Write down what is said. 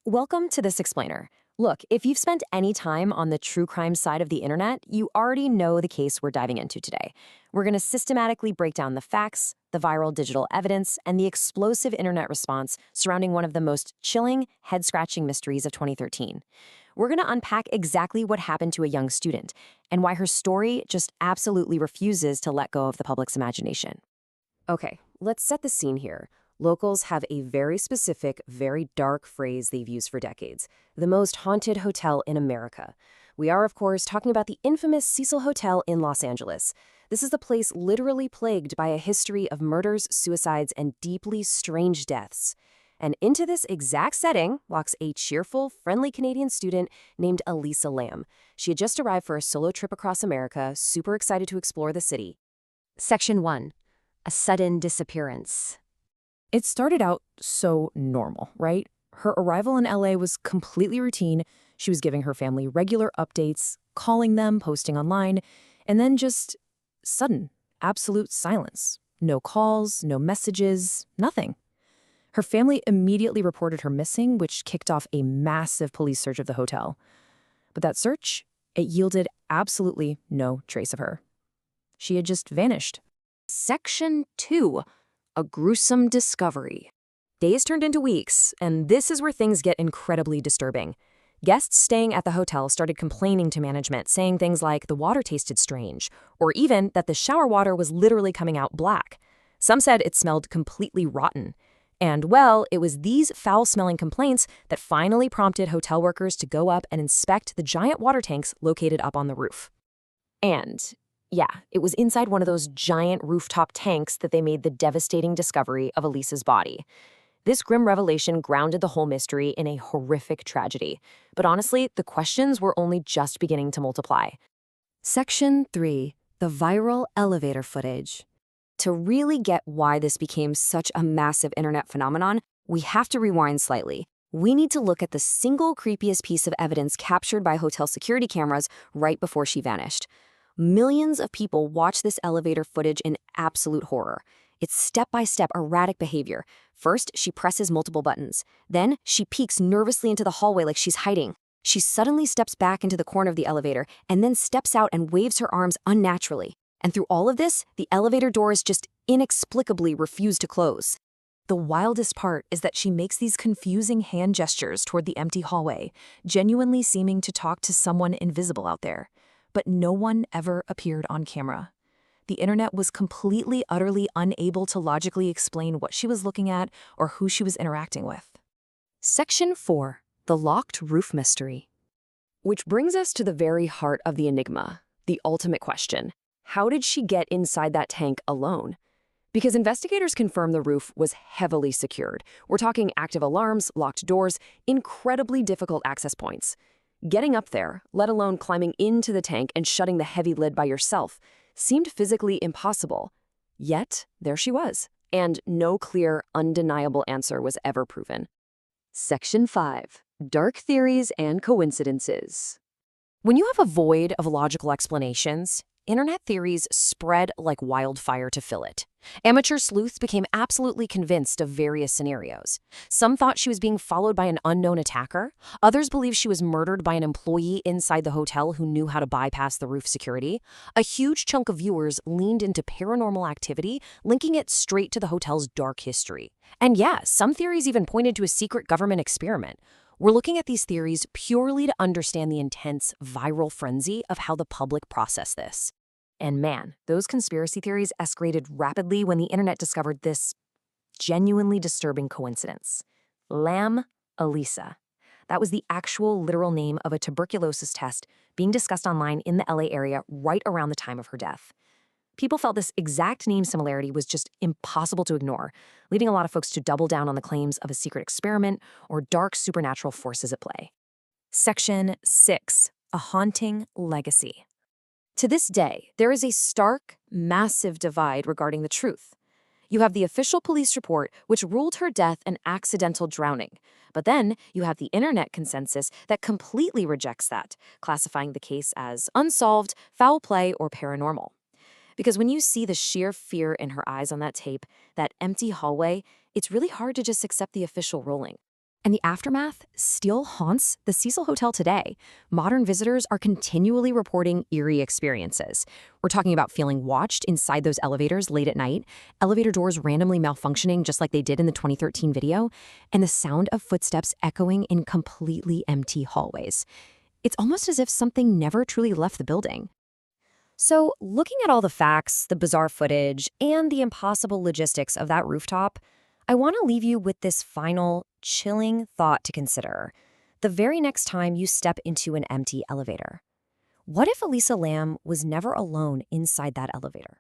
Welcome to This Explainer. Look, if you've spent any time on the true crime side of the internet, you already know the case we're diving into today. We're going to systematically break down the facts, the viral digital evidence, and the explosive internet response surrounding one of the most chilling, head-scratching mysteries of 2013. We're going to unpack exactly what happened to a young student and why her story just absolutely refuses to let go of the public's imagination. Okay, let's set the scene here. Locals have a very specific, very dark phrase they've used for decades: the most haunted hotel in America. We are, of course, talking about the infamous Cecil Hotel in Los Angeles. This is the place literally plagued by a history of murders, suicides, and deeply strange deaths. And into this exact setting walks a cheerful, friendly Canadian student named Elisa Lam. She had just arrived for a solo trip across America, super excited to explore the city. Section 1. A sudden disappearance. It started out so normal, right? Her arrival in LA was completely routine. She was giving her family regular updates, calling them, posting online, and then just sudden, absolute silence. No calls, no messages, nothing. Her family immediately reported her missing, which kicked off a massive police search of the hotel. But that search, it yielded absolutely no trace of her. She had just vanished. Section 2. A gruesome discovery. Days turned into weeks, and this is where things get incredibly disturbing. Guests staying at the hotel started complaining to management, saying things like the water tasted strange, or even that the shower water was literally coming out black. Some said it smelled completely rotten. And, well, it was these foul-smelling complaints that finally prompted hotel workers to go up and inspect the giant water tanks located up on the roof. And yeah, it was inside one of those giant rooftop tanks that they made the devastating discovery of Elisa's body. This grim revelation grounded the whole mystery in a horrific tragedy. But honestly, the questions were only just beginning to multiply. Section 3. The viral elevator footage. To really get why this became such a massive internet phenomenon, we have to rewind slightly. We need to look at the single creepiest piece of evidence captured by hotel security cameras right before she vanished. Millions of people watch this elevator footage in absolute horror. It's step-by-step erratic behavior. First, she presses multiple buttons. Then, she peeks nervously into the hallway like she's hiding. She suddenly steps back into the corner of the elevator and then steps out and waves her arms unnaturally. And through all of this, the elevator doors just inexplicably refuse to close. The wildest part is that she makes these confusing hand gestures toward the empty hallway, genuinely seeming to talk to someone invisible out there. But no one ever appeared on camera. The internet was completely, utterly unable to logically explain what she was looking at or who she was interacting with. Section 4. The locked roof mystery. Which brings us to the very heart of the enigma, the ultimate question. How did she get inside that tank alone? Because investigators confirm the roof was heavily secured. We're talking active alarms, locked doors, incredibly difficult access points. Getting up there, let alone climbing into the tank and shutting the heavy lid by yourself, seemed physically impossible. Yet, there she was, and no clear, undeniable answer was ever proven. Section 5. Dark theories and coincidences. When you have a void of logical explanations, internet theories spread like wildfire to fill it. Amateur sleuths became absolutely convinced of various scenarios. Some thought she was being followed by an unknown attacker. Others believed she was murdered by an employee inside the hotel who knew how to bypass the roof security. A huge chunk of viewers leaned into paranormal activity, linking it straight to the hotel's dark history. And yeah, some theories even pointed to a secret government experiment. We're looking at these theories purely to understand the intense viral frenzy of how the public processed this. And man, those conspiracy theories escalated rapidly when the internet discovered this genuinely disturbing coincidence. Lam Elisa. That was the actual literal name of a tuberculosis test being discussed online in the LA area right around the time of her death. People felt this exact name similarity was just impossible to ignore, leading a lot of folks to double down on the claims of a secret experiment or dark supernatural forces at play. Section 6. A haunting legacy. To this day, there is a stark, massive divide regarding the truth. You have the official police report, which ruled her death an accidental drowning. But then you have the internet consensus that completely rejects that, classifying the case as unsolved, foul play, or paranormal. Because when you see the sheer fear in her eyes on that tape, that empty hallway, it's really hard to just accept the official ruling. And the aftermath still haunts the Cecil Hotel today. Modern visitors are continually reporting eerie experiences. We're talking about feeling watched inside those elevators late at night, elevator doors randomly malfunctioning just like they did in the 2013 video, and the sound of footsteps echoing in completely empty hallways. It's almost as if something never truly left the building. So, looking at all the facts, the bizarre footage, and the impossible logistics of that rooftop, I want to leave you with this final, chilling thought to consider. The very next time you step into an empty elevator, what if Elisa Lam was never alone inside that elevator?